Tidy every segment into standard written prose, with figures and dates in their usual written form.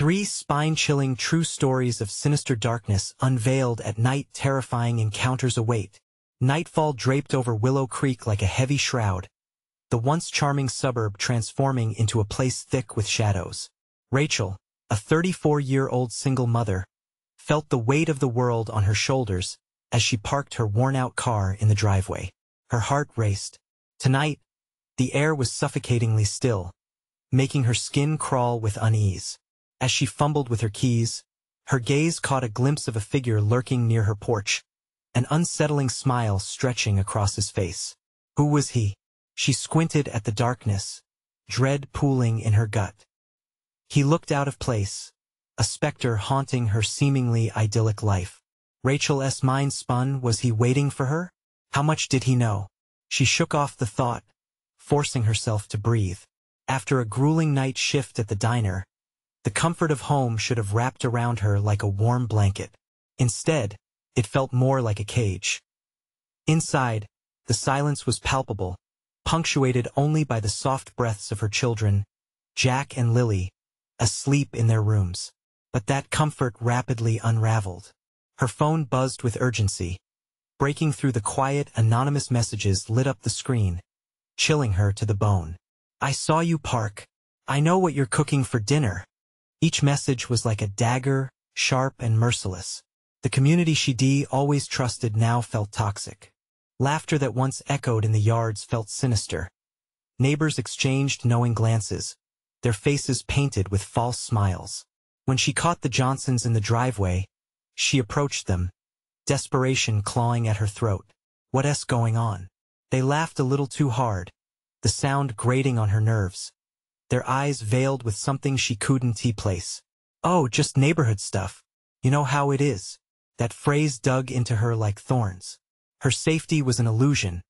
Three spine-chilling true stories of sinister darkness unveiled at night. Terrifying encounters await. Nightfall draped over Willow Creek like a heavy shroud, the once charming suburb transforming into a place thick with shadows. Rachel, a 34-year-old single mother, felt the weight of the world on her shoulders as she parked her worn-out car in the driveway. Her heart raced. Tonight, the air was suffocatingly still, making her skin crawl with unease. As she fumbled with her keys, her gaze caught a glimpse of a figure lurking near her porch, an unsettling smile stretching across his face. Who was he? She squinted at the darkness, dread pooling in her gut. He looked out of place, a specter haunting her seemingly idyllic life. Rachel's mind spun. Was he waiting for her? How much did he know? She shook off the thought, forcing herself to breathe. After a grueling night shift at the diner, the comfort of home should have wrapped around her like a warm blanket. Instead, it felt more like a cage. Inside, the silence was palpable, punctuated only by the soft breaths of her children, Jack and Lily, asleep in their rooms. But that comfort rapidly unraveled. Her phone buzzed with urgency. Breaking through the quiet, anonymous messages lit up the screen, chilling her to the bone. I saw you park. I know what you're cooking for dinner. Each message was like a dagger, sharp and merciless. The community she'd always trusted now felt toxic. Laughter that once echoed in the yards felt sinister. Neighbors exchanged knowing glances, their faces painted with false smiles. When she caught the Johnsons in the driveway, she approached them, desperation clawing at her throat. What's going on? They laughed a little too hard, the sound grating on her nerves, their eyes veiled with something she couldn't place. Oh, just neighborhood stuff. You know how it is. That phrase dug into her like thorns. Her safety was an illusion,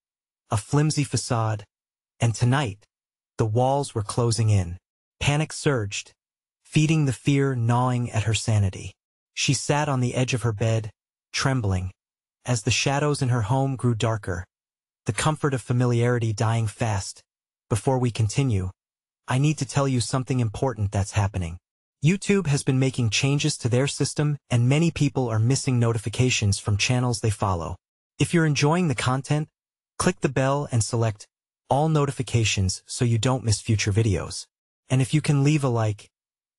a flimsy facade, and tonight, the walls were closing in. Panic surged, feeding the fear gnawing at her sanity. She sat on the edge of her bed, trembling, as the shadows in her home grew darker, the comfort of familiarity dying fast. Before we continue, I need to tell you something important that's happening. YouTube has been making changes to their system, and many people are missing notifications from channels they follow. If you're enjoying the content, click the bell and select all notifications so you don't miss future videos. And if you can leave a like,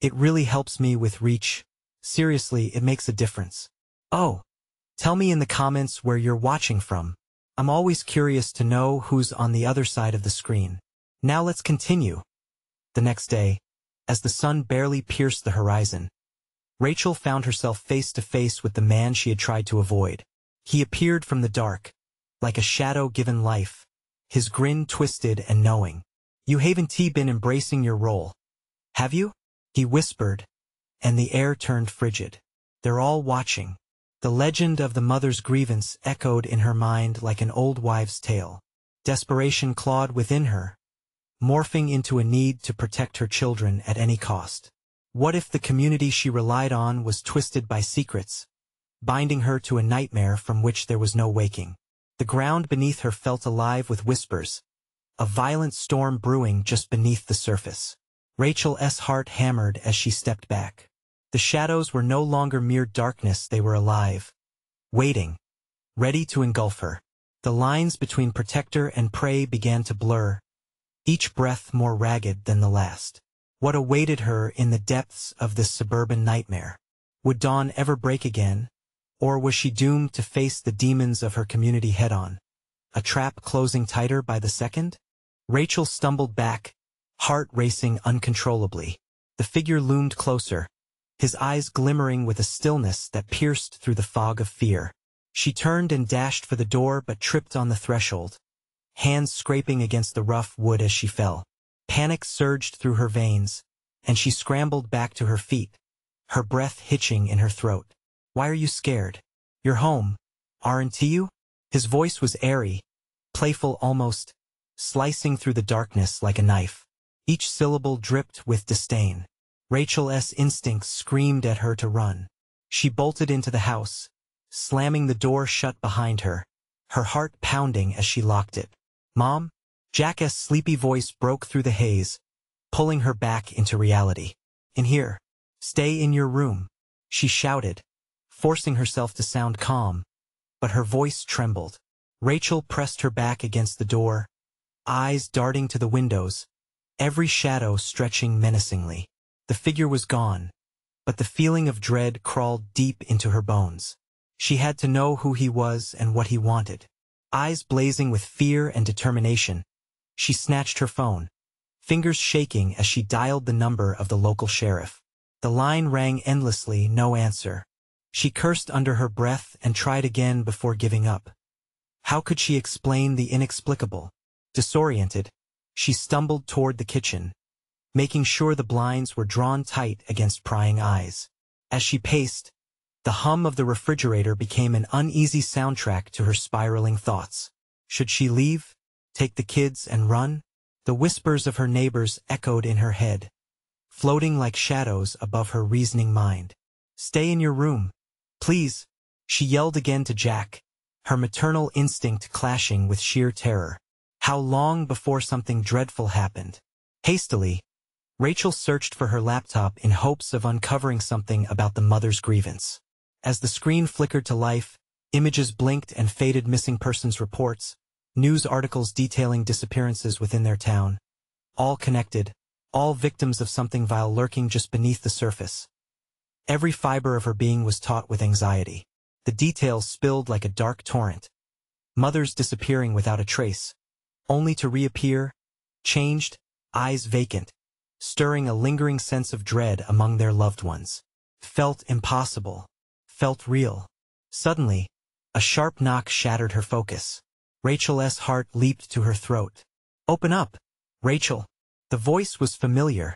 it really helps me with reach. Seriously, it makes a difference. Oh, tell me in the comments where you're watching from. I'm always curious to know who's on the other side of the screen. Now let's continue. The next day, as the sun barely pierced the horizon, Rachel found herself face to face with the man she had tried to avoid. He appeared from the dark, like a shadow given life, his grin twisted and knowing. You haven't been embracing your role, have you? He whispered, and the air turned frigid. They're all watching. The legend of the mother's grievance echoed in her mind like an old wives' tale. Desperation clawed within her, morphing into a need to protect her children at any cost. What if the community she relied on was twisted by secrets, binding her to a nightmare from which there was no waking? The ground beneath her felt alive with whispers, a violent storm brewing just beneath the surface. Rachel's heart hammered as she stepped back. The shadows were no longer mere darkness, they were alive, waiting, ready to engulf her. The lines between protector and prey began to blur, each breath more ragged than the last. What awaited her in the depths of this suburban nightmare? Would dawn ever break again, or was she doomed to face the demons of her community head-on, a trap closing tighter by the second? Rachel stumbled back, heart racing uncontrollably. The figure loomed closer, his eyes glimmering with a stillness that pierced through the fog of fear. She turned and dashed for the door but tripped on the threshold, hands scraping against the rough wood as she fell. Panic surged through her veins, and she scrambled back to her feet, her breath hitching in her throat. Why are you scared? You're home, aren't you? His voice was airy, playful almost, slicing through the darkness like a knife. Each syllable dripped with disdain. Rachel's instincts screamed at her to run. She bolted into the house, slamming the door shut behind her, her heart pounding as she locked it. Mom? Jack's sleepy voice broke through the haze, pulling her back into reality. In here. Stay in your room, she shouted, forcing herself to sound calm, but her voice trembled. Rachel pressed her back against the door, eyes darting to the windows, every shadow stretching menacingly. The figure was gone, but the feeling of dread crawled deep into her bones. She had to know who he was and what he wanted. Eyes blazing with fear and determination, she snatched her phone, fingers shaking as she dialed the number of the local sheriff. The line rang endlessly, no answer. She cursed under her breath and tried again before giving up. How could she explain the inexplicable? Disoriented, she stumbled toward the kitchen, making sure the blinds were drawn tight against prying eyes. As she paced, the hum of the refrigerator became an uneasy soundtrack to her spiraling thoughts. Should she leave, take the kids and run? The whispers of her neighbors echoed in her head, floating like shadows above her reasoning mind. Stay in your room, please, she yelled again to Jack, her maternal instinct clashing with sheer terror. How long before something dreadful happened? Hastily, Rachel searched for her laptop in hopes of uncovering something about the mother's grievance. As the screen flickered to life, images blinked and faded. Missing persons reports, news articles detailing disappearances within their town. All connected, all victims of something vile lurking just beneath the surface. Every fiber of her being was taut with anxiety. The details spilled like a dark torrent. Mothers disappearing without a trace, only to reappear, changed, eyes vacant, stirring a lingering sense of dread among their loved ones. Felt impossible. Felt real. Suddenly, a sharp knock shattered her focus. Rachel's heart leaped to her throat. Open up, Rachel. The voice was familiar.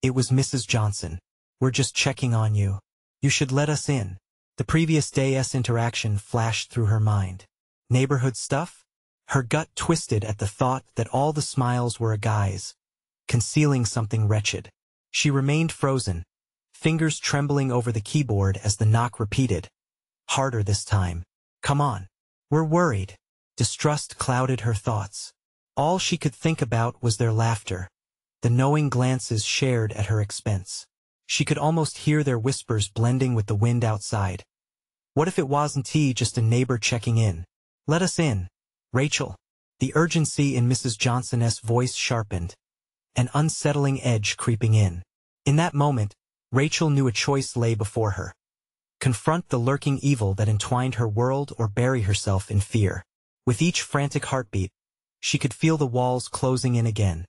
It was Mrs. Johnson. We're just checking on you. You should let us in. The previous day's interaction flashed through her mind. Neighborhood stuff? Her gut twisted at the thought that all the smiles were a guise, concealing something wretched. She remained frozen, fingers trembling over the keyboard as the knock repeated. Harder this time. Come on. We're worried. Distrust clouded her thoughts. All she could think about was their laughter, the knowing glances shared at her expense. She could almost hear their whispers blending with the wind outside. What if it wasn't just a neighbor checking in? Let us in, Rachel. The urgency in Mrs. Johnson's voice sharpened, an unsettling edge creeping in. In that moment, Rachel knew a choice lay before her. Confront the lurking evil that entwined her world or bury herself in fear. With each frantic heartbeat, she could feel the walls closing in again.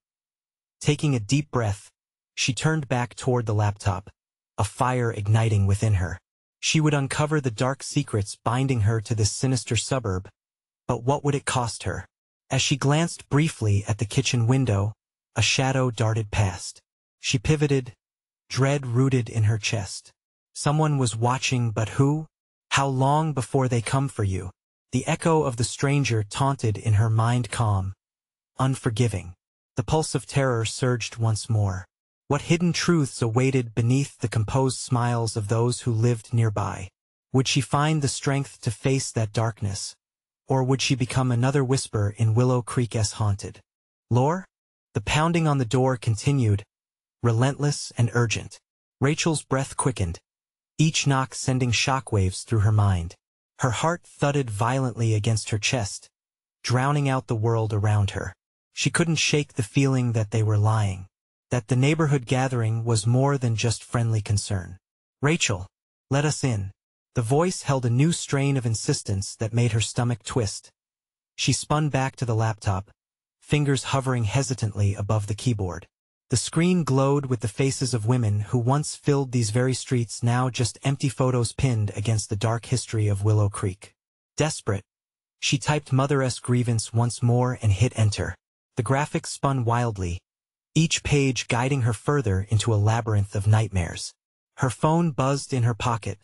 Taking a deep breath, she turned back toward the laptop, a fire igniting within her. She would uncover the dark secrets binding her to this sinister suburb, but what would it cost her? As she glanced briefly at the kitchen window, a shadow darted past. She pivoted, dread rooted in her chest. Someone was watching, but who? How long before they come for you? The echo of the stranger taunted in her mind, calm, unforgiving. The pulse of terror surged once more. What hidden truths awaited beneath the composed smiles of those who lived nearby? Would she find the strength to face that darkness? Or would she become another whisper in Willow Creek's haunted lore? The pounding on the door continued, relentless and urgent. Rachel's breath quickened, each knock sending shockwaves through her mind. Her heart thudded violently against her chest, drowning out the world around her. She couldn't shake the feeling that they were lying, that the neighborhood gathering was more than just friendly concern. Rachel, let us in. The voice held a new strain of insistence that made her stomach twist. She spun back to the laptop, fingers hovering hesitantly above the keyboard. The screen glowed with the faces of women who once filled these very streets, now just empty photos pinned against the dark history of Willow Creek. Desperate, she typed Mother's grievance once more and hit enter. The graphics spun wildly, each page guiding her further into a labyrinth of nightmares. Her phone buzzed in her pocket,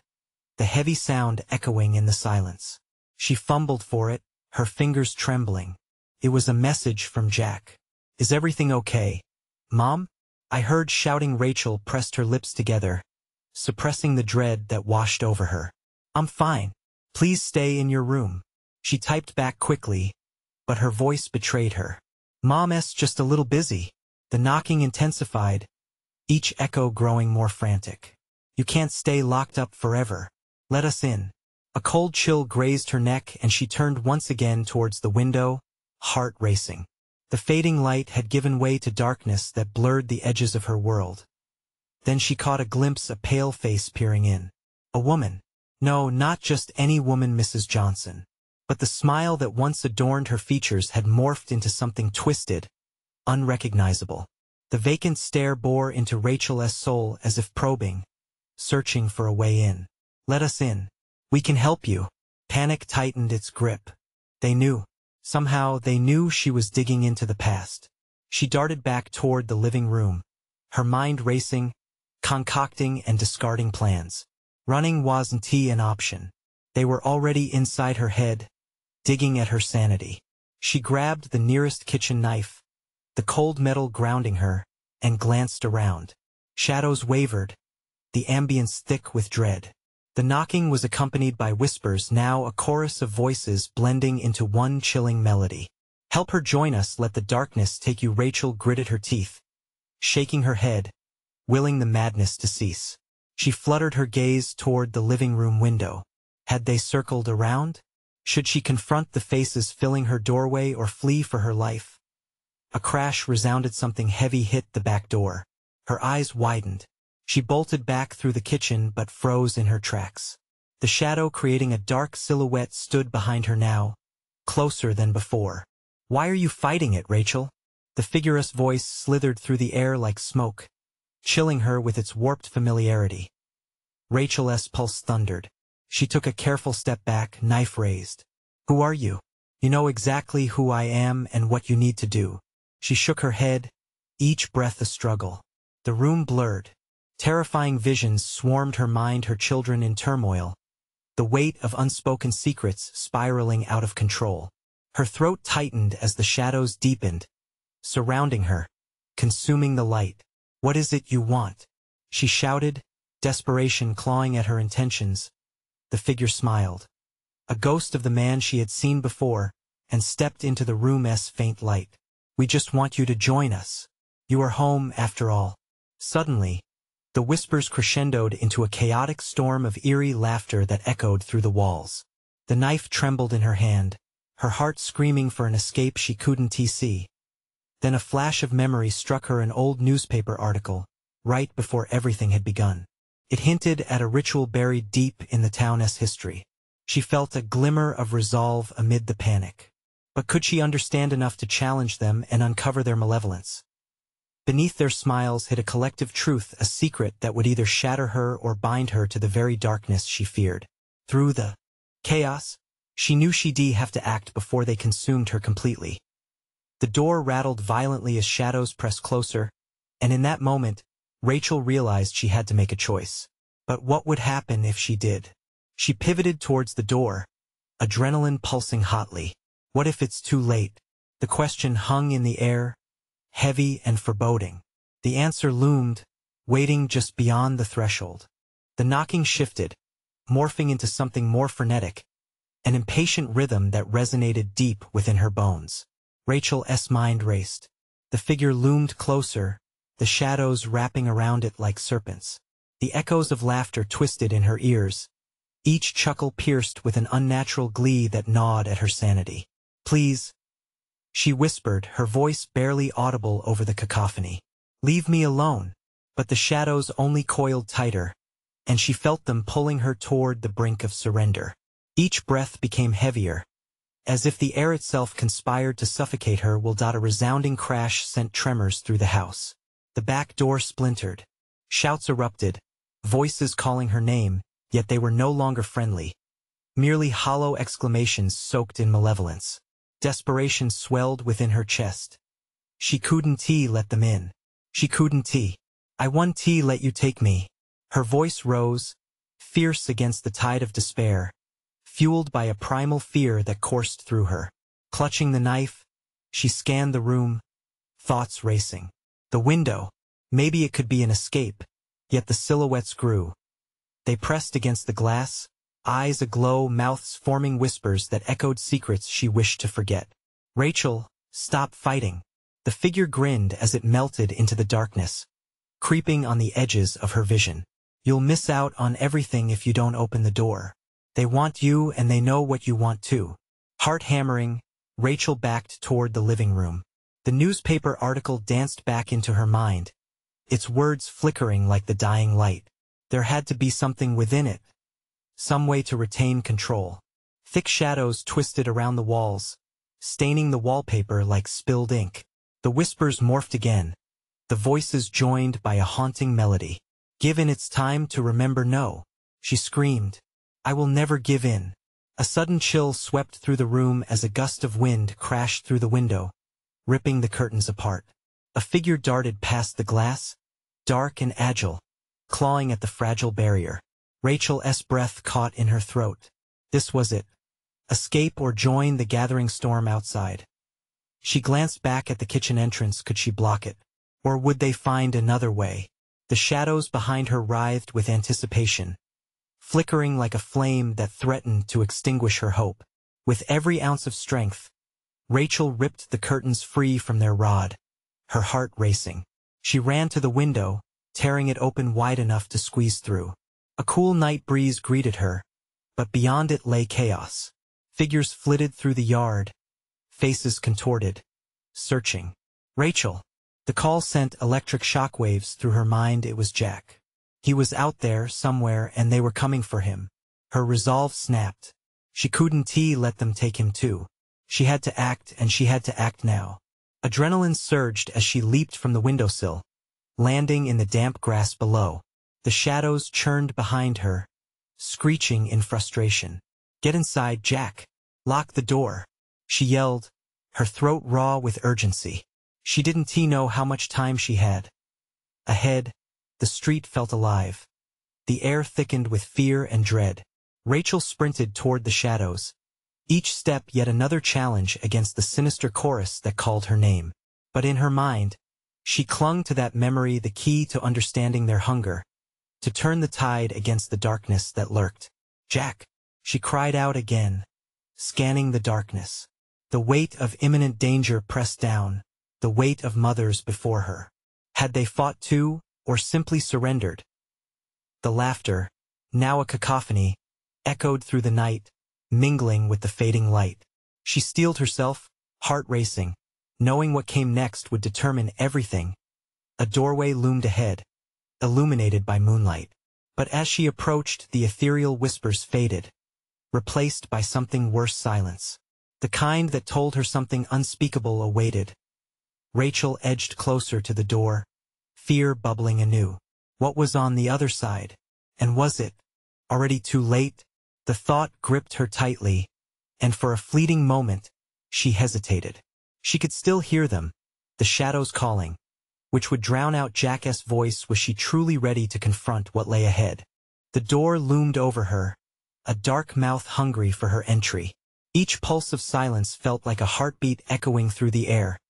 the heavy sound echoing in the silence. She fumbled for it, her fingers trembling. It was a message from Jack. Is everything okay, Mom? I heard shouting. Rachel pressed her lips together, suppressing the dread that washed over her. I'm fine. Please stay in your room. She typed back quickly, but her voice betrayed her. Mom's just a little busy. The knocking intensified, each echo growing more frantic. You can't stay locked up forever. Let us in. A cold chill grazed her neck and she turned once again towards the window, heart racing. The fading light had given way to darkness that blurred the edges of her world. Then she caught a glimpse of a pale face peering in. A woman. No, not just any woman, Mrs. Johnson. But the smile that once adorned her features had morphed into something twisted, unrecognizable. The vacant stare bore into Rachel's soul as if probing, searching for a way in. Let us in. We can help you. Panic tightened its grip. They knew. Somehow they knew she was digging into the past. She darted back toward the living room, her mind racing, concocting and discarding plans. Running wasn't an option. They were already inside her head, digging at her sanity. She grabbed the nearest kitchen knife, the cold metal grounding her, and glanced around. Shadows wavered, the ambience thick with dread. The knocking was accompanied by whispers, now a chorus of voices blending into one chilling melody. Help her join us, let the darkness take you. Rachel gritted her teeth, shaking her head, willing the madness to cease. She fluttered her gaze toward the living room window. Had they circled around? Should she confront the faces filling her doorway or flee for her life? A crash resounded, something heavy hit the back door. Her eyes widened. She bolted back through the kitchen but froze in her tracks. The shadow creating a dark silhouette stood behind her now, closer than before. Why are you fighting it, Rachel? The figurous voice slithered through the air like smoke, chilling her with its warped familiarity. Rachel's pulse thundered. She took a careful step back, knife raised. Who are you? You know exactly who I am and what you need to do. She shook her head, each breath a struggle. The room blurred. Terrifying visions swarmed her mind, her children in turmoil, the weight of unspoken secrets spiraling out of control. Her throat tightened as the shadows deepened, surrounding her, consuming the light. What is it you want? She shouted, desperation clawing at her intentions. The figure smiled, a ghost of the man she had seen before, and stepped into the room's faint light. We just want you to join us. You are home after all. Suddenly, the whispers crescendoed into a chaotic storm of eerie laughter that echoed through the walls. The knife trembled in her hand, her heart screaming for an escape she couldn't see. Then a flash of memory struck her, an old newspaper article, right before everything had begun. It hinted at a ritual buried deep in the town's history. She felt a glimmer of resolve amid the panic. But could she understand enough to challenge them and uncover their malevolence? Beneath their smiles hid a collective truth, a secret that would either shatter her or bind her to the very darkness she feared. Through the chaos, she knew she'd have to act before they consumed her completely. The door rattled violently as shadows pressed closer, and in that moment, Rachel realized she had to make a choice. But what would happen if she did? She pivoted towards the door, adrenaline pulsing hotly. What if it's too late? The question hung in the air, heavy and foreboding. The answer loomed, waiting just beyond the threshold. The knocking shifted, morphing into something more frenetic, an impatient rhythm that resonated deep within her bones. Rachel's mind raced. The figure loomed closer, the shadows wrapping around it like serpents. The echoes of laughter twisted in her ears, each chuckle pierced with an unnatural glee that gnawed at her sanity. Please, she whispered, her voice barely audible over the cacophony. Leave me alone. But the shadows only coiled tighter, and she felt them pulling her toward the brink of surrender. Each breath became heavier, as if the air itself conspired to suffocate her. A resounding crash sent tremors through the house. The back door splintered. Shouts erupted, voices calling her name, yet they were no longer friendly. Merely hollow exclamations soaked in malevolence. Desperation swelled within her chest. She couldn't let them in. She couldn't. I want to let you take me. Her voice rose, fierce against the tide of despair, fueled by a primal fear that coursed through her. Clutching the knife, she scanned the room, thoughts racing. The window, maybe it could be an escape, yet the silhouettes grew. They pressed against the glass, eyes aglow, mouths forming whispers that echoed secrets she wished to forget. Rachel, stop fighting. The figure grinned as it melted into the darkness, creeping on the edges of her vision. You'll miss out on everything if you don't open the door. They want you and they know what you want too. Heart hammering, Rachel backed toward the living room. The newspaper article danced back into her mind, its words flickering like the dying light. There had to be something within it, some way to retain control. Thick shadows twisted around the walls, staining the wallpaper like spilled ink. The whispers morphed again, the voices joined by a haunting melody. Given its time to remember no, she screamed. I will never give in. A sudden chill swept through the room as a gust of wind crashed through the window, ripping the curtains apart. A figure darted past the glass, dark and agile, clawing at the fragile barrier. Rachel's breath caught in her throat. This was it. Escape or join the gathering storm outside. She glanced back at the kitchen entrance. Could she block it? Or would they find another way? The shadows behind her writhed with anticipation, flickering like a flame that threatened to extinguish her hope. With every ounce of strength, Rachel ripped the curtains free from their rod, her heart racing. She ran to the window, tearing it open wide enough to squeeze through. A cool night breeze greeted her, but beyond it lay chaos. Figures flitted through the yard, faces contorted, searching. Rachel. The call sent electric shockwaves through her mind. It was Jack. He was out there somewhere and they were coming for him. Her resolve snapped. She couldn't let them take him too. She had to act, and she had to act now. Adrenaline surged as she leaped from the windowsill, landing in the damp grass below. The shadows churned behind her, screeching in frustration. Get inside, Jack. Lock the door, she yelled, her throat raw with urgency. She didn't know how much time she had. Ahead, the street felt alive. The air thickened with fear and dread. Rachel sprinted toward the shadows, each step yet another challenge against the sinister chorus that called her name. But in her mind, she clung to that memory, the key to understanding their hunger, to turn the tide against the darkness that lurked. Jack, she cried out again, scanning the darkness. The weight of imminent danger pressed down, the weight of mothers before her. Had they fought too, or simply surrendered? The laughter, now a cacophony, echoed through the night, mingling with the fading light. She steeled herself, heart racing, knowing what came next would determine everything. A doorway loomed ahead, illuminated by moonlight. But as she approached, the ethereal whispers faded, replaced by something worse: silence. The kind that told her something unspeakable awaited. Rachel edged closer to the door, fear bubbling anew. What was on the other side? And was it already too late? The thought gripped her tightly, and for a fleeting moment, she hesitated. She could still hear them, the shadows calling, which would drown out Jack's voice. Was she truly ready to confront what lay ahead? The door loomed over her, a dark mouth hungry for her entry. Each pulse of silence felt like a heartbeat echoing through the air,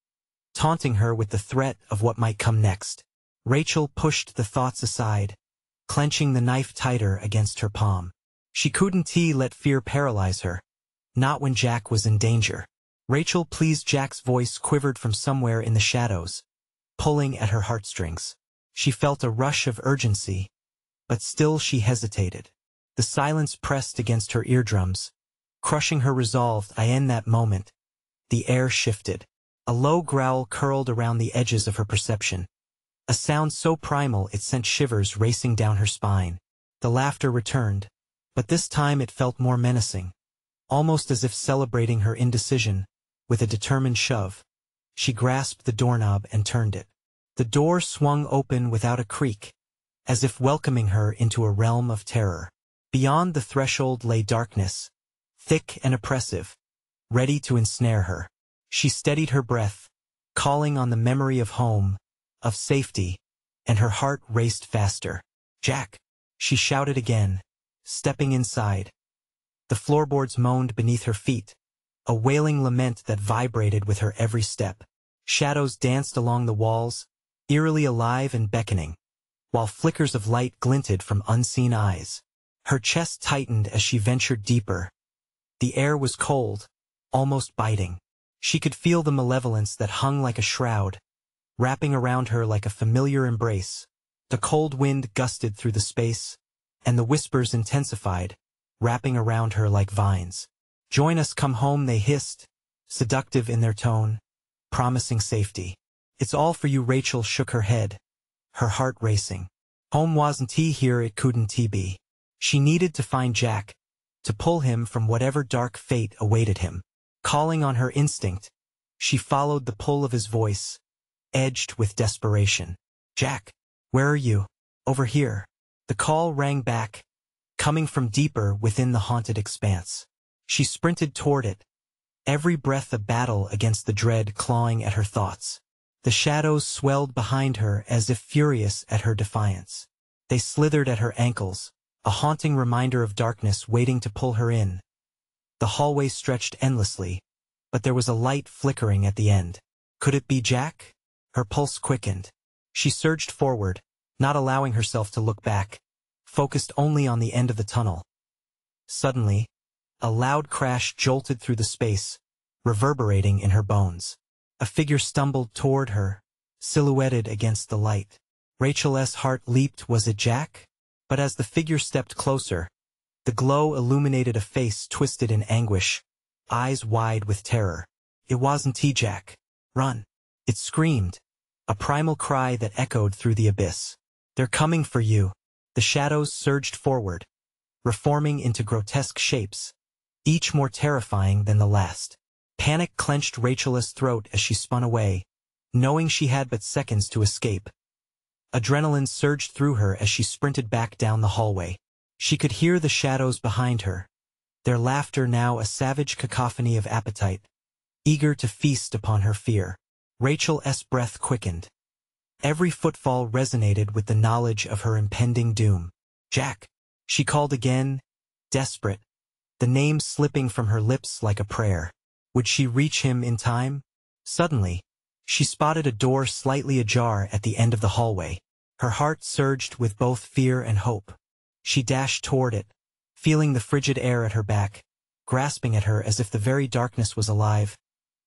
taunting her with the threat of what might come next. Rachel pushed the thoughts aside, clenching the knife tighter against her palm. She couldn't let fear paralyze her, not when Jack was in danger. Rachel, please. Jack's voice quivered from somewhere in the shadows, pulling at her heartstrings. She felt a rush of urgency, but still she hesitated. The silence pressed against her eardrums, crushing her resolve. In that moment, the air shifted. A low growl curled around the edges of her perception, a sound so primal it sent shivers racing down her spine. The laughter returned, but this time it felt more menacing, almost as if celebrating her indecision. With a determined shove, she grasped the doorknob and turned it. The door swung open without a creak, as if welcoming her into a realm of terror. Beyond the threshold lay darkness, thick and oppressive, ready to ensnare her. She steadied her breath, calling on the memory of home, of safety, and her heart raced faster. Jack, she shouted again, stepping inside. The floorboards moaned beneath her feet, a wailing lament that vibrated with her every step. Shadows danced along the walls, eerily alive and beckoning, while flickers of light glinted from unseen eyes. Her chest tightened as she ventured deeper. The air was cold, almost biting. She could feel the malevolence that hung like a shroud, wrapping around her like a familiar embrace. The cold wind gusted through the space, and the whispers intensified, wrapping around her like vines. "Join us, come home," they hissed, seductive in their tone, promising safety. "It's all for you." Rachel shook her head, her heart racing. Home wasn't here, it couldn't be. She needed to find Jack, to pull him from whatever dark fate awaited him. Calling on her instinct, she followed the pull of his voice, edged with desperation. "Jack, where are you?" "Over here." The call rang back, coming from deeper within the haunted expanse. She sprinted toward it, every breath a battle against the dread clawing at her thoughts. The shadows swelled behind her as if furious at her defiance. They slithered at her ankles, a haunting reminder of darkness waiting to pull her in. The hallway stretched endlessly, but there was a light flickering at the end. Could it be Jack? Her pulse quickened. She surged forward, not allowing herself to look back, focused only on the end of the tunnel. Suddenly, a loud crash jolted through the space, reverberating in her bones. A figure stumbled toward her, silhouetted against the light. Rachel's heart leaped. Was it Jack? But as the figure stepped closer, the glow illuminated a face twisted in anguish, eyes wide with terror. It wasn't Jack. "Run!" It screamed, a primal cry that echoed through the abyss. "They're coming for you." The shadows surged forward, reforming into grotesque shapes, each more terrifying than the last. Panic clenched Rachel's throat as she spun away, knowing she had but seconds to escape. Adrenaline surged through her as she sprinted back down the hallway. She could hear the shadows behind her, their laughter now a savage cacophony of appetite, eager to feast upon her fear. Rachel's breath quickened. Every footfall resonated with the knowledge of her impending doom. "Jack!" she called again, desperate, the name slipping from her lips like a prayer. Would she reach him in time? Suddenly, she spotted a door slightly ajar at the end of the hallway. Her heart surged with both fear and hope. She dashed toward it, feeling the frigid air at her back, grasping at her as if the very darkness was alive,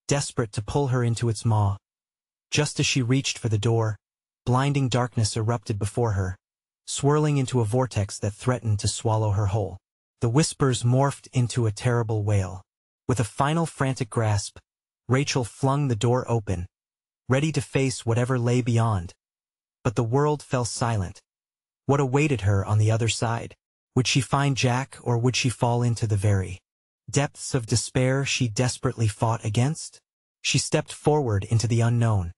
desperate to pull her into its maw. Just as she reached for the door, blinding darkness erupted before her, swirling into a vortex that threatened to swallow her whole. The whispers morphed into a terrible wail. With a final frantic grasp, Rachel flung the door open, ready to face whatever lay beyond. But the world fell silent. What awaited her on the other side? Would she find Jack, or would she fall into the very depths of despair she desperately fought against? She stepped forward into the unknown,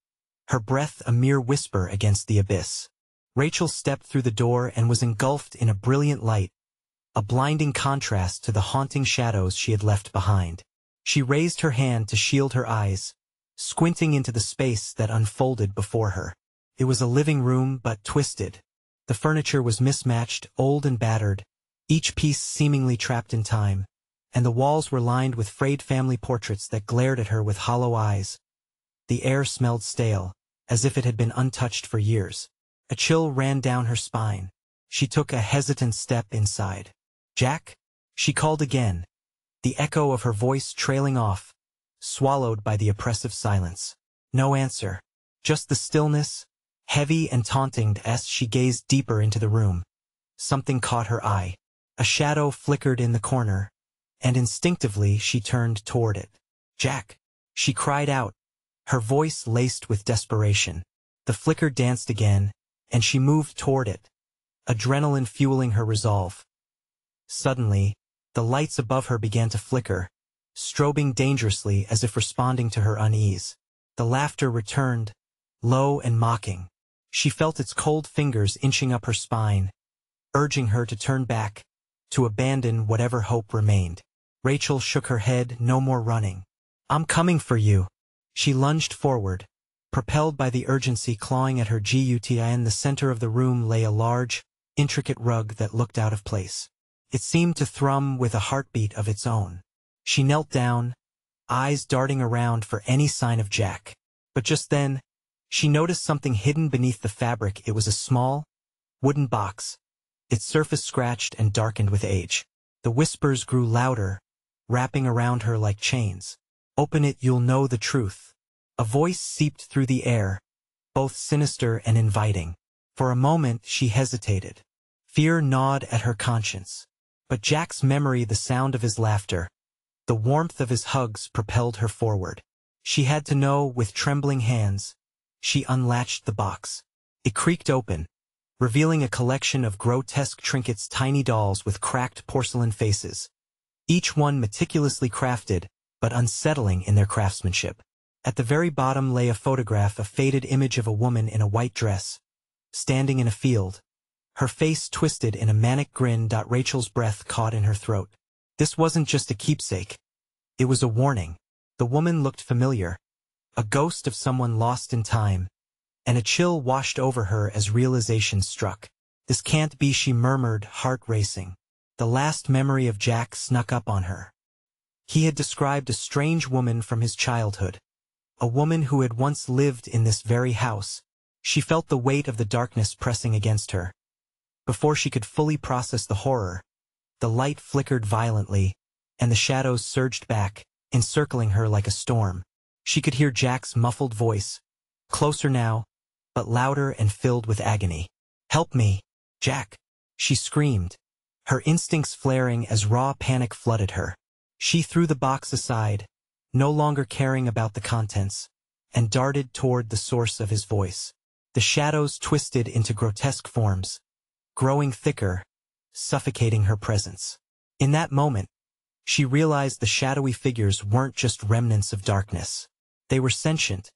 her breath a mere whisper against the abyss. Rachel stepped through the door and was engulfed in a brilliant light, a blinding contrast to the haunting shadows she had left behind. She raised her hand to shield her eyes, squinting into the space that unfolded before her. It was a living room, but twisted. The furniture was mismatched, old and battered, each piece seemingly trapped in time, and the walls were lined with frayed family portraits that glared at her with hollow eyes. The air smelled stale, as if it had been untouched for years. A chill ran down her spine. She took a hesitant step inside. "Jack?" she called again, the echo of her voice trailing off, swallowed by the oppressive silence. No answer, just the stillness, heavy and taunting as she gazed deeper into the room. Something caught her eye. A shadow flickered in the corner, and instinctively she turned toward it. "Jack!" she cried out, her voice laced with desperation. The flicker danced again, and she moved toward it, adrenaline fueling her resolve. Suddenly, the lights above her began to flicker, strobing dangerously as if responding to her unease. The laughter returned, low and mocking. She felt its cold fingers inching up her spine, urging her to turn back, to abandon whatever hope remained. Rachel shook her head. "No more running. I'm coming for you." She lunged forward, propelled by the urgency clawing at her gut. In the center of the room lay a large, intricate rug that looked out of place. It seemed to thrum with a heartbeat of its own. She knelt down, eyes darting around for any sign of Jack. But just then, she noticed something hidden beneath the fabric. It was a small, wooden box, its surface scratched and darkened with age. The whispers grew louder, wrapping around her like chains. "Open it, you'll know the truth." A voice seeped through the air, both sinister and inviting. For a moment she hesitated. Fear gnawed at her conscience. But Jack's memory, the sound of his laughter, the warmth of his hugs propelled her forward. She had to know. With trembling hands, she unlatched the box. It creaked open, revealing a collection of grotesque trinkets, tiny dolls with cracked porcelain faces, each one meticulously crafted, but unsettling in their craftsmanship. At the very bottom lay a photograph, a faded image of a woman in a white dress, standing in a field, her face twisted in a manic grin. Rachel's breath caught in her throat. This wasn't just a keepsake. It was a warning. The woman looked familiar, a ghost of someone lost in time, and a chill washed over her as realization struck. This can't be, she murmured, heart racing. The last memory of Jack snuck up on her. He had described a strange woman from his childhood, a woman who had once lived in this very house. She felt the weight of the darkness pressing against her. Before she could fully process the horror, the light flickered violently, and the shadows surged back, encircling her like a storm. She could hear Jack's muffled voice, closer now, but louder and filled with agony. "Help me, Jack," she screamed, her instincts flaring as raw panic flooded her. She threw the box aside, no longer caring about the contents, and darted toward the source of his voice. The shadows twisted into grotesque forms, growing thicker, suffocating her presence. In that moment, she realized the shadowy figures weren't just remnants of darkness. They were sentient,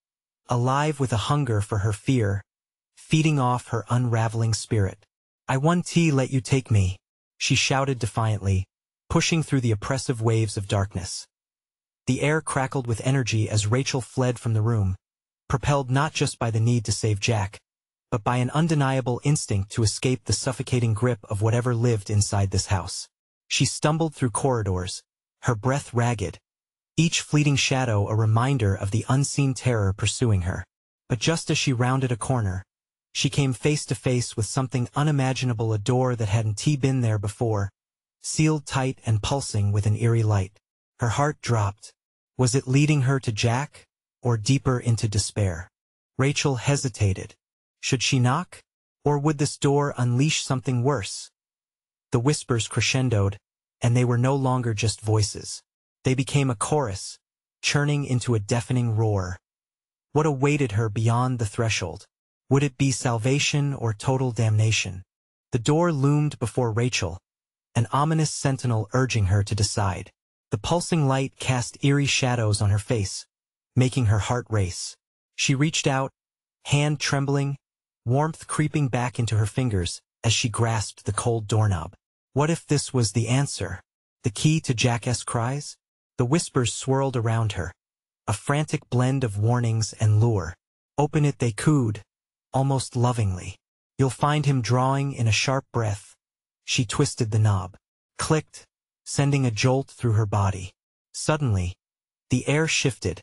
alive with a hunger for her fear, feeding off her unraveling spirit. "I won't let you take me," she shouted defiantly, pushing through the oppressive waves of darkness. The air crackled with energy as Rachel fled from the room, propelled not just by the need to save Jack, but by an undeniable instinct to escape the suffocating grip of whatever lived inside this house. She stumbled through corridors, her breath ragged, each fleeting shadow a reminder of the unseen terror pursuing her. But just as she rounded a corner, she came face to face with something unimaginable, a door that hadn't been there before, sealed tight and pulsing with an eerie light. Her heart dropped. Was it leading her to Jack, or deeper into despair? Rachel hesitated. Should she knock? Or would this door unleash something worse? The whispers crescendoed, and they were no longer just voices. They became a chorus, churning into a deafening roar. What awaited her beyond the threshold? Would it be salvation or total damnation? The door loomed before Rachel, an ominous sentinel urging her to decide. The pulsing light cast eerie shadows on her face, making her heart race. She reached out, hand trembling, warmth creeping back into her fingers as she grasped the cold doorknob. What if this was the answer? The key to Jack's cries? The whispers swirled around her, a frantic blend of warnings and lure. Open it, they cooed, almost lovingly. You'll find him drawing in a sharp breath. She twisted the knob. Clicked, sending a jolt through her body. Suddenly, the air shifted,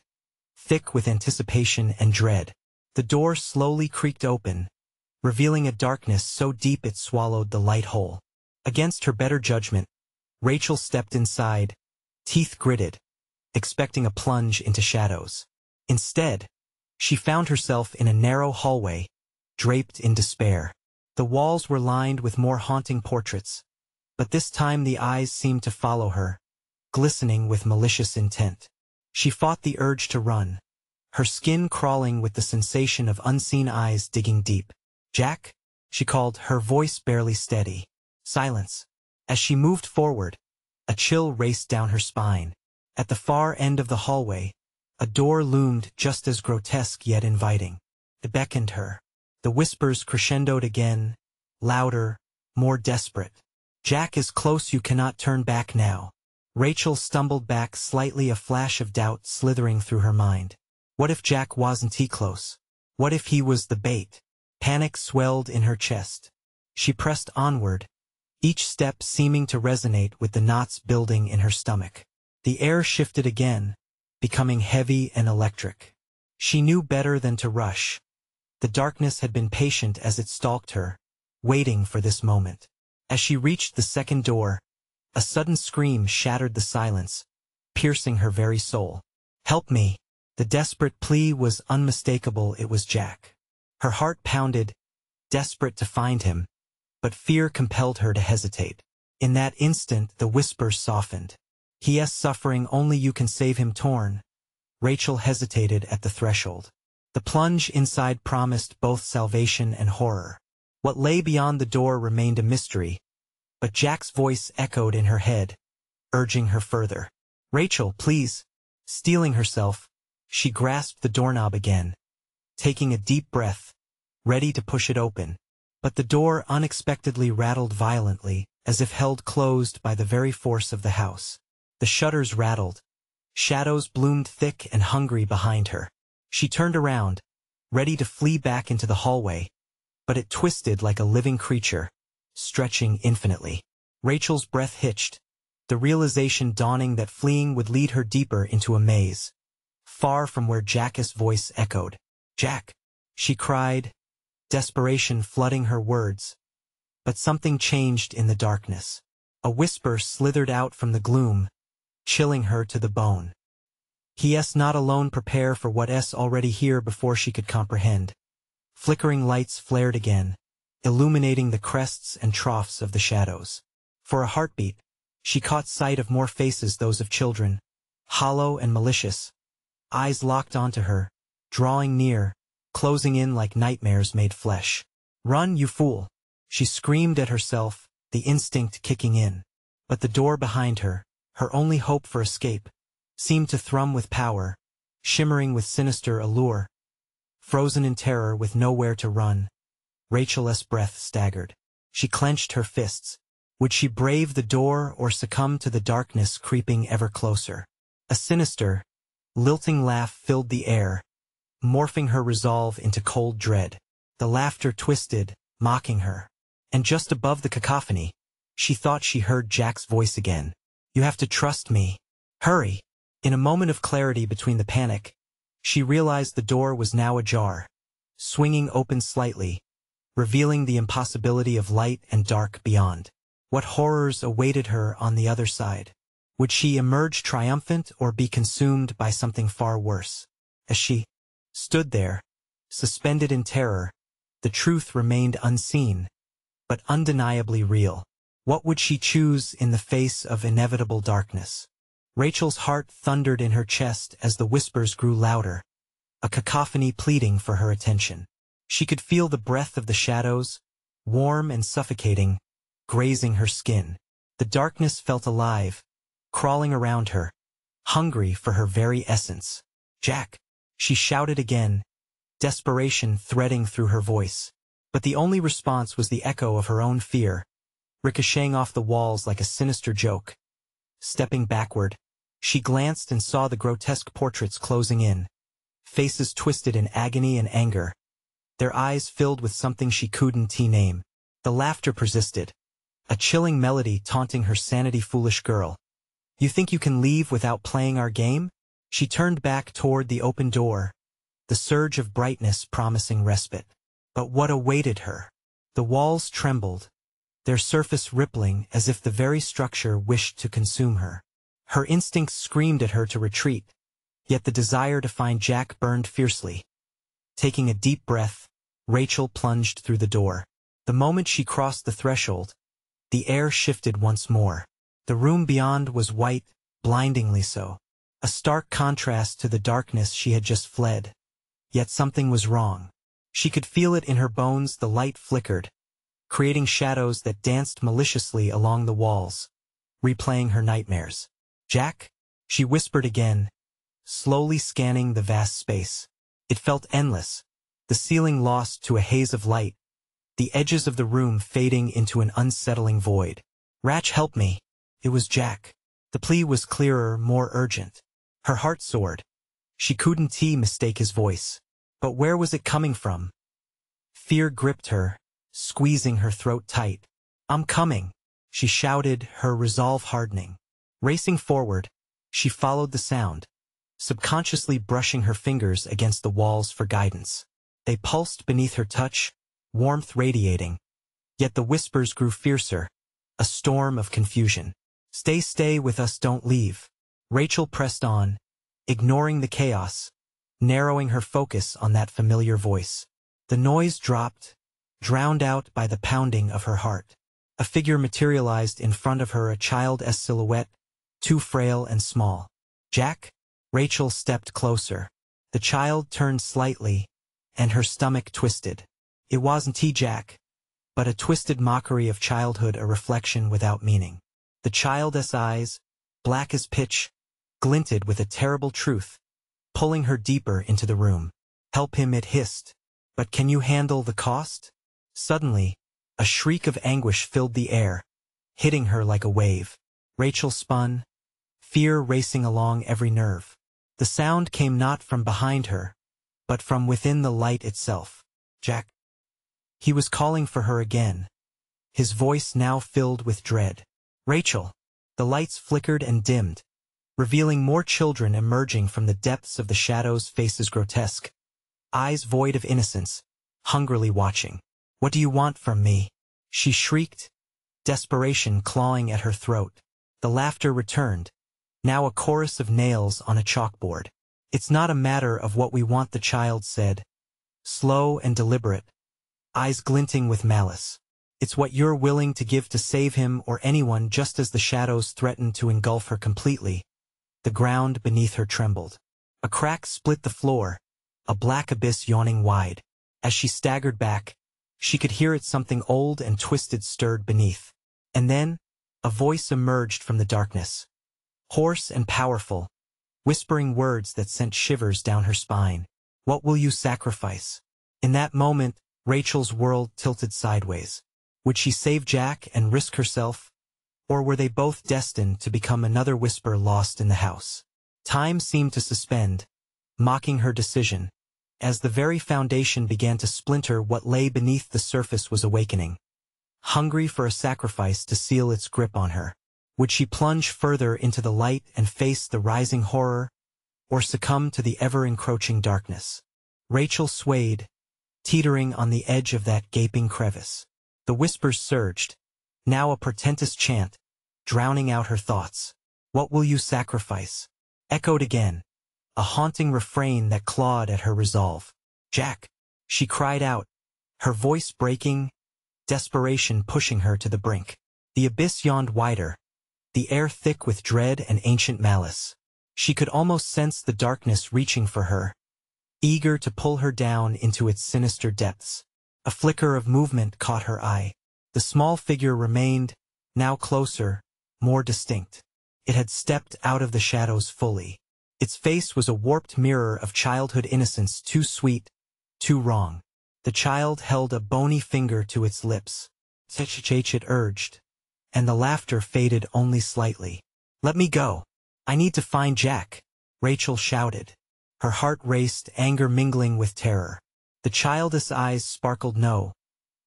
thick with anticipation and dread. The door slowly creaked open, revealing a darkness so deep it swallowed the light whole. Against her better judgment, Rachel stepped inside, teeth gritted, expecting a plunge into shadows. Instead, she found herself in a narrow hallway, draped in despair. The walls were lined with more haunting portraits, but this time the eyes seemed to follow her, glistening with malicious intent. She fought the urge to run, her skin crawling with the sensation of unseen eyes digging deep. "Jack?" she called, her voice barely steady. Silence. As she moved forward, a chill raced down her spine. At the far end of the hallway, a door loomed just as grotesque yet inviting. It beckoned her. The whispers crescendoed again, louder, more desperate. "Jack is close, you cannot turn back now." Rachel stumbled back slightly, a flash of doubt slithering through her mind. What if Jack wasn't close? What if he was the bait? Panic swelled in her chest. She pressed onward, each step seeming to resonate with the knots building in her stomach. The air shifted again, becoming heavy and electric. She knew better than to rush. The darkness had been patient as it stalked her, waiting for this moment. As she reached the second door, a sudden scream shattered the silence, piercing her very soul. "Help me!" The desperate plea was unmistakable. It was Jack. Her heart pounded, desperate to find him, but fear compelled her to hesitate. In that instant, the whispers softened. He is suffering, only you can save him. Torn. Rachel hesitated at the threshold. The plunge inside promised both salvation and horror. What lay beyond the door remained a mystery, but Jack's voice echoed in her head, urging her further. Rachel, please. Steeling herself, she grasped the doorknob again, taking a deep breath, ready to push it open. But the door unexpectedly rattled violently, as if held closed by the very force of the house. The shutters rattled. Shadows bloomed thick and hungry behind her. She turned around, ready to flee back into the hallway, but it twisted like a living creature, stretching infinitely. Rachel's breath hitched, the realization dawning that fleeing would lead her deeper into a maze, far from where Jack's voice echoed. Jack! She cried, desperation flooding her words. But something changed in the darkness. A whisper slithered out from the gloom, chilling her to the bone. He not alone prepare for what already here before she could comprehend. Flickering lights flared again, illuminating the crests and troughs of the shadows. For a heartbeat, she caught sight of more faces, those of children, hollow and malicious, eyes locked onto her, drawing near, closing in like nightmares made flesh. Run, you fool! She screamed at herself, the instinct kicking in. But the door behind her, her only hope for escape, seemed to thrum with power, shimmering with sinister allure. Frozen in terror with nowhere to run, Rachel's breath staggered. She clenched her fists. Would she brave the door or succumb to the darkness creeping ever closer? A sinister, lilting laugh filled the air, morphing her resolve into cold dread. The laughter twisted, mocking her. And just above the cacophony, she thought she heard Jack's voice again. You have to trust me. Hurry! In a moment of clarity between the panic, she realized the door was now ajar, swinging open slightly, revealing the impossibility of light and dark beyond. What horrors awaited her on the other side? Would she emerge triumphant or be consumed by something far worse? As she stood there, suspended in terror, the truth remained unseen, but undeniably real. What would she choose in the face of inevitable darkness? Rachel's heart thundered in her chest as the whispers grew louder, a cacophony pleading for her attention. She could feel the breath of the shadows, warm and suffocating, grazing her skin. The darkness felt alive, crawling around her, hungry for her very essence. Jack! She shouted again, desperation threading through her voice. But the only response was the echo of her own fear, ricocheting off the walls like a sinister joke. Stepping backward, she glanced and saw the grotesque portraits closing in, faces twisted in agony and anger, their eyes filled with something she couldn't name. The laughter persisted, a chilling melody taunting her sanity. Foolish girl. You think you can leave without playing our game? She turned back toward the open door, the surge of brightness promising respite. But what awaited her? The walls trembled, their surface rippling as if the very structure wished to consume her. Her instincts screamed at her to retreat, yet the desire to find Jack burned fiercely. Taking a deep breath, Rachel plunged through the door. The moment she crossed the threshold, the air shifted once more. The room beyond was white, blindingly so, a stark contrast to the darkness she had just fled. Yet something was wrong. She could feel it in her bones. The light flickered, creating shadows that danced maliciously along the walls, replaying her nightmares. Jack? She whispered again, slowly scanning the vast space. It felt endless, the ceiling lost to a haze of light, the edges of the room fading into an unsettling void. Ratch, help me. It was Jack. The plea was clearer, more urgent. Her heart soared. She couldn't mistake his voice. But where was it coming from? Fear gripped her, squeezing her throat tight. I'm coming, she shouted, her resolve hardening. Racing forward, she followed the sound, subconsciously brushing her fingers against the walls for guidance. They pulsed beneath her touch, warmth radiating. Yet the whispers grew fiercer, a storm of confusion. Stay with us, don't leave. Rachel pressed on, ignoring the chaos, narrowing her focus on that familiar voice. The noise dropped, drowned out by the pounding of her heart. A figure materialized in front of her, a child's silhouette, too frail and small. "Jack?" Rachel stepped closer. The child turned slightly, and her stomach twisted. It wasn't Jack, but a twisted mockery of childhood, a reflection without meaning. The child's eyes, black as pitch, glinted with a terrible truth, pulling her deeper into the room. "Help him," it hissed. "But can you handle the cost?" Suddenly, a shriek of anguish filled the air, hitting her like a wave. Rachel spun, fear racing along every nerve. The sound came not from behind her, but from within the light itself. "Jack." He was calling for her again, his voice now filled with dread. "Rachel." The lights flickered and dimmed, revealing more children emerging from the depths of the shadows, faces grotesque, eyes void of innocence, hungrily watching. "What do you want from me?" she shrieked, desperation clawing at her throat. The laughter returned, now a chorus of nails on a chalkboard. "It's not a matter of what we want," the child said, slow and deliberate, eyes glinting with malice. "It's what you're willing to give to save him or anyone." Just as the shadows threatened to engulf her completely, the ground beneath her trembled. A crack split the floor, a black abyss yawning wide. As she staggered back, she could hear it, something old and twisted stirred beneath. And then, a voice emerged from the darkness, hoarse and powerful, whispering words that sent shivers down her spine. "What will you sacrifice?" In that moment, Rachel's world tilted sideways. Would she save Jack and risk herself? Or were they both destined to become another whisper lost in the house? Time seemed to suspend, mocking her decision. As the very foundation began to splinter, what lay beneath the surface was awakening, hungry for a sacrifice to seal its grip on her. Would she plunge further into the light and face the rising horror, or succumb to the ever-encroaching darkness? Rachel swayed, teetering on the edge of that gaping crevice. The whispers surged, now a portentous chant, drowning out her thoughts. "What will you sacrifice?" echoed again, a haunting refrain that clawed at her resolve. "Jack," she cried out, her voice breaking, desperation pushing her to the brink. The abyss yawned wider, the air thick with dread and ancient malice. She could almost sense the darkness reaching for her, eager to pull her down into its sinister depths. A flicker of movement caught her eye. The small figure remained, now closer, more distinct. It had stepped out of the shadows fully. Its face was a warped mirror of childhood innocence, too sweet, too wrong. The child held a bony finger to its lips. "Ch-ch-ch," it urged, and the laughter faded only slightly. "Let me go. I need to find Jack," Rachel shouted. Her heart raced, anger mingling with terror. The childish eyes sparkled no.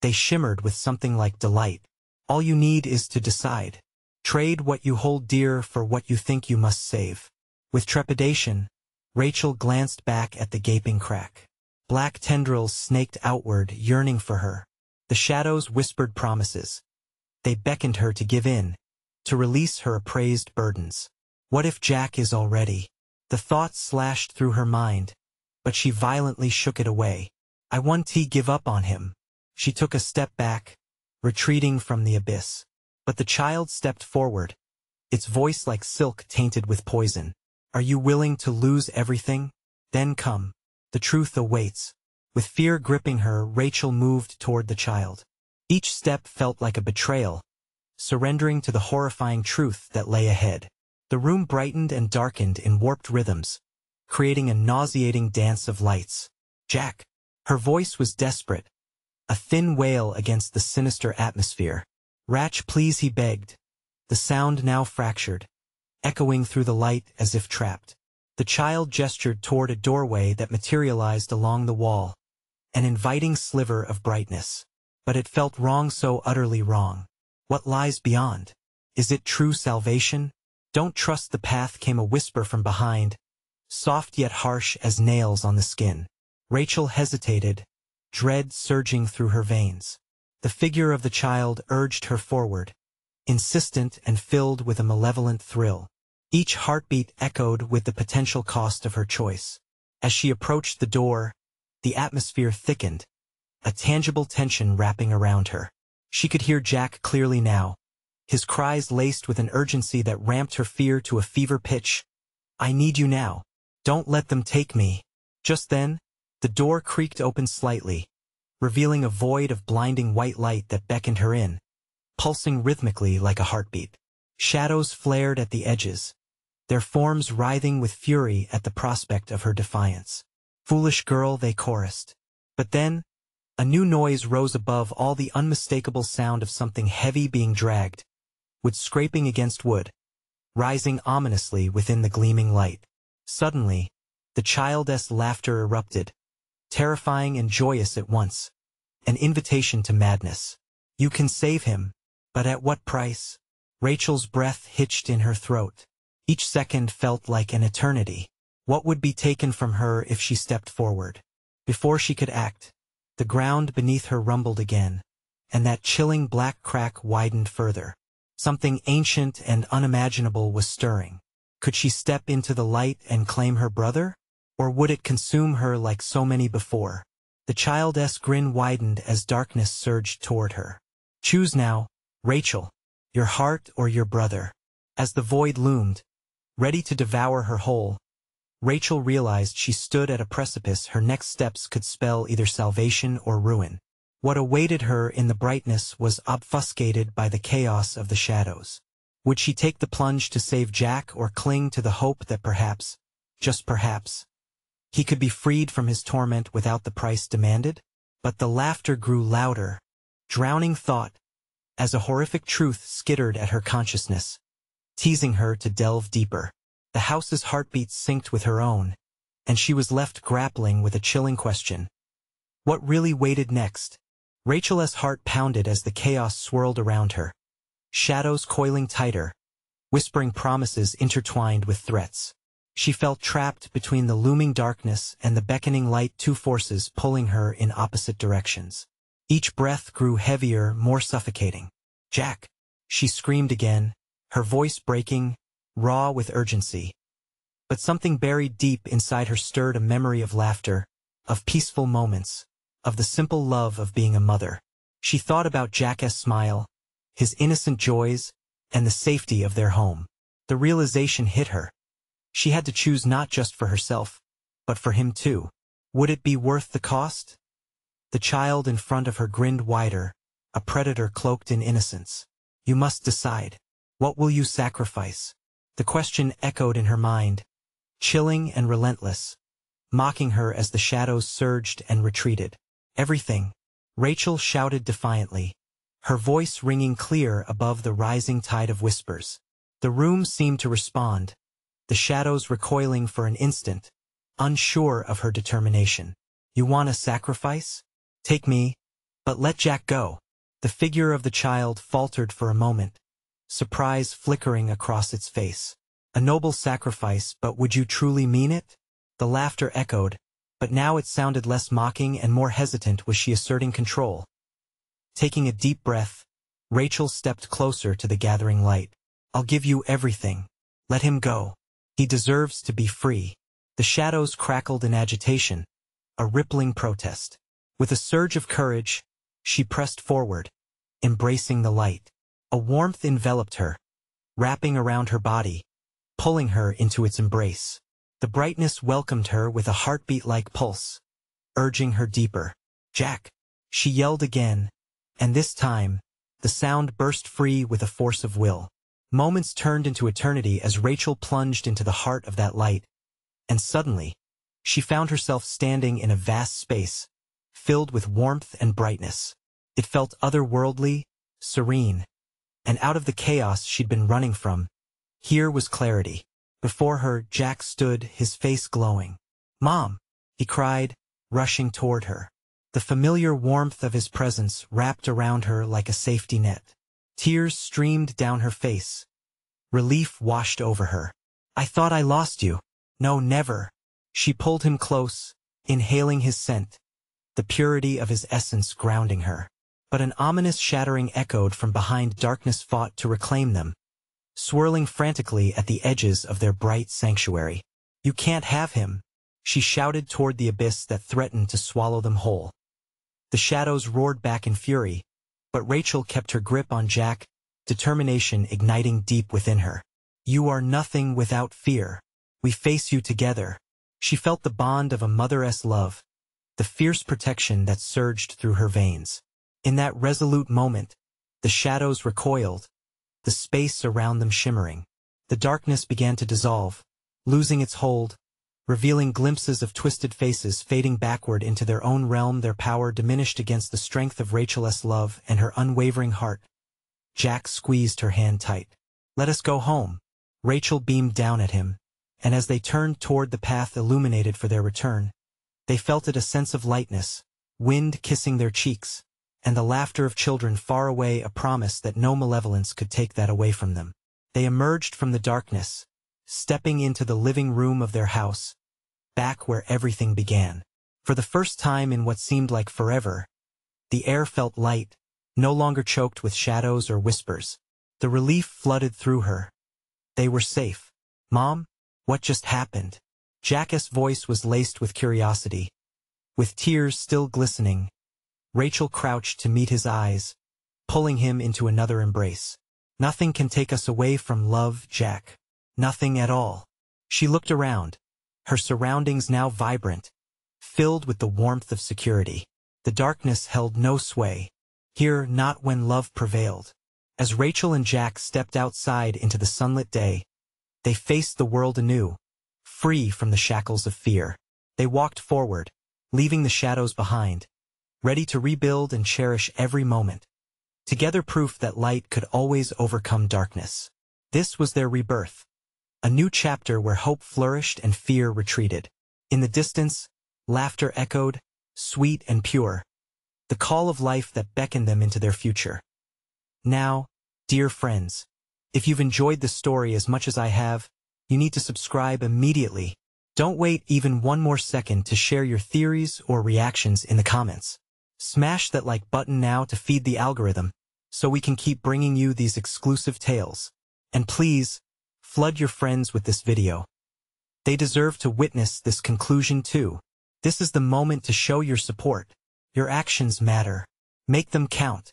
They shimmered with something like delight. "All you need is to decide. Trade what you hold dear for what you think you must save." With trepidation, Rachel glanced back at the gaping crack. Black tendrils snaked outward, yearning for her. The shadows whispered promises. They beckoned her to give in, to release her appraised burdens. What if Jack is already? The thought slashed through her mind, but she violently shook it away. "I want to give up on him." She took a step back, retreating from the abyss. But the child stepped forward, its voice like silk tainted with poison. "Are you willing to lose everything? Then come. The truth awaits." With fear gripping her, Rachel moved toward the child. Each step felt like a betrayal, surrendering to the horrifying truth that lay ahead. The room brightened and darkened in warped rhythms, creating a nauseating dance of lights. "Jack." Her voice was desperate, a thin wail against the sinister atmosphere. "Ratch, please," he begged, the sound now fractured, echoing through the light as if trapped. The child gestured toward a doorway that materialized along the wall, an inviting sliver of brightness. But it felt wrong, so utterly wrong. What lies beyond? Is it true salvation? "Don't trust the path," came a whisper from behind, soft yet harsh as nails on the skin. Rachel hesitated, dread surging through her veins. The figure of the child urged her forward, insistent and filled with a malevolent thrill. Each heartbeat echoed with the potential cost of her choice. As she approached the door, the atmosphere thickened, a tangible tension wrapping around her. She could hear Jack clearly now, his cries laced with an urgency that ramped her fear to a fever pitch. "I need you now. Don't let them take me." Just then, the door creaked open slightly, revealing a void of blinding white light that beckoned her in, pulsing rhythmically like a heartbeat. Shadows flared at the edges, their forms writhing with fury at the prospect of her defiance. "Foolish girl," they chorused. But then, a new noise rose above all the unmistakable sound of something heavy being dragged, wood scraping against wood, rising ominously within the gleaming light. Suddenly, the childish laughter erupted, terrifying and joyous at once, an invitation to madness. "You can save him, but at what price?" Rachel's breath hitched in her throat. Each second felt like an eternity. What would be taken from her if she stepped forward? Before she could act, the ground beneath her rumbled again, and that chilling black crack widened further. Something ancient and unimaginable was stirring. Could she step into the light and claim her brother? Or would it consume her like so many before? The child's grin widened as darkness surged toward her. "Choose now, Rachel, your heart or your brother." As the void loomed, ready to devour her whole, Rachel realized she stood at a precipice. Her next steps could spell either salvation or ruin. What awaited her in the brightness was obfuscated by the chaos of the shadows. Would she take the plunge to save Jack or cling to the hope that perhaps, just perhaps, he could be freed from his torment without the price demanded? But the laughter grew louder, drowning thought, as a horrific truth skittered at her consciousness, teasing her to delve deeper. The house's heartbeat synced with her own, and she was left grappling with a chilling question. What really waited next? Rachel's heart pounded as the chaos swirled around her, shadows coiling tighter, whispering promises intertwined with threats. She felt trapped between the looming darkness and the beckoning light, two forces pulling her in opposite directions. Each breath grew heavier, more suffocating. "Jack!" she screamed again, her voice breaking, raw with urgency. But something buried deep inside her stirred a memory of laughter, of peaceful moments, of the simple love of being a mother. She thought about Jack's smile, his innocent joys, and the safety of their home. The realization hit her. She had to choose not just for herself, but for him too. Would it be worth the cost? The child in front of her grinned wider, a predator cloaked in innocence. "You must decide. What will you sacrifice?" The question echoed in her mind, chilling and relentless, mocking her as the shadows surged and retreated. "Everything," Rachel shouted defiantly, her voice ringing clear above the rising tide of whispers. The room seemed to respond, the shadows recoiling for an instant, unsure of her determination. "You want a sacrifice? Take me, but let Jack go." The figure of the child faltered for a moment, surprise flickering across its face. "A noble sacrifice, but would you truly mean it?" The laughter echoed, but now it sounded less mocking and more hesitant. Was she asserting control? Taking a deep breath, Rachel stepped closer to the gathering light. "I'll give you everything. Let him go. He deserves to be free." The shadows crackled in agitation, a rippling protest. With a surge of courage, she pressed forward, embracing the light. A warmth enveloped her, wrapping around her body, pulling her into its embrace. The brightness welcomed her with a heartbeat-like pulse, urging her deeper. "Jack!" she yelled again, and this time, the sound burst free with a force of will. Moments turned into eternity as Rachel plunged into the heart of that light, and suddenly, she found herself standing in a vast space, filled with warmth and brightness. It felt otherworldly, serene, and out of the chaos she'd been running from, here was clarity. Before her, Jack stood, his face glowing. "Mom!" he cried, rushing toward her. The familiar warmth of his presence wrapped around her like a safety net. Tears streamed down her face. Relief washed over her. "I thought I lost you." "No, never." She pulled him close, inhaling his scent, the purity of his essence grounding her. But an ominous shattering echoed from behind. Darkness fought to reclaim them, swirling frantically at the edges of their bright sanctuary. "You can't have him," she shouted toward the abyss that threatened to swallow them whole. The shadows roared back in fury, but Rachel kept her grip on Jack, determination igniting deep within her. You are nothing without fear. We face you together. She felt the bond of a mother's love, the fierce protection that surged through her veins. In that resolute moment, the shadows recoiled, the space around them shimmering. The darkness began to dissolve, losing its hold, revealing glimpses of twisted faces fading backward into their own realm. Their power diminished against the strength of Rachel's love and her unwavering heart. Jack squeezed her hand tight. Let us go home. Rachel beamed down at him, and as they turned toward the path illuminated for their return, they felt it a sense of lightness, wind kissing their cheeks, and the laughter of children far away, a promise that no malevolence could take that away from them. They emerged from the darkness, stepping into the living room of their house, back where everything began. For the first time in what seemed like forever, the air felt light, no longer choked with shadows or whispers. The relief flooded through her. They were safe. Mom, what just happened? Jack's voice was laced with curiosity. With tears still glistening, Rachel crouched to meet his eyes, pulling him into another embrace. Nothing can take us away from love, Jack. Nothing at all. She looked around, her surroundings now vibrant, filled with the warmth of security. The darkness held no sway. Here, not when love prevailed. As Rachel and Jack stepped outside into the sunlit day, they faced the world anew, free from the shackles of fear. They walked forward, leaving the shadows behind, ready to rebuild and cherish every moment. Together, proof that light could always overcome darkness. This was their rebirth. A new chapter where hope flourished and fear retreated. In the distance, laughter echoed, sweet and pure, the call of life that beckoned them into their future. Now, dear friends, if you've enjoyed this story as much as I have, you need to subscribe immediately. Don't wait even one more second to share your theories or reactions in the comments. Smash that like button now to feed the algorithm, so we can keep bringing you these exclusive tales. And please, flood your friends with this video. They deserve to witness this conclusion too. This is the moment to show your support. Your actions matter. Make them count.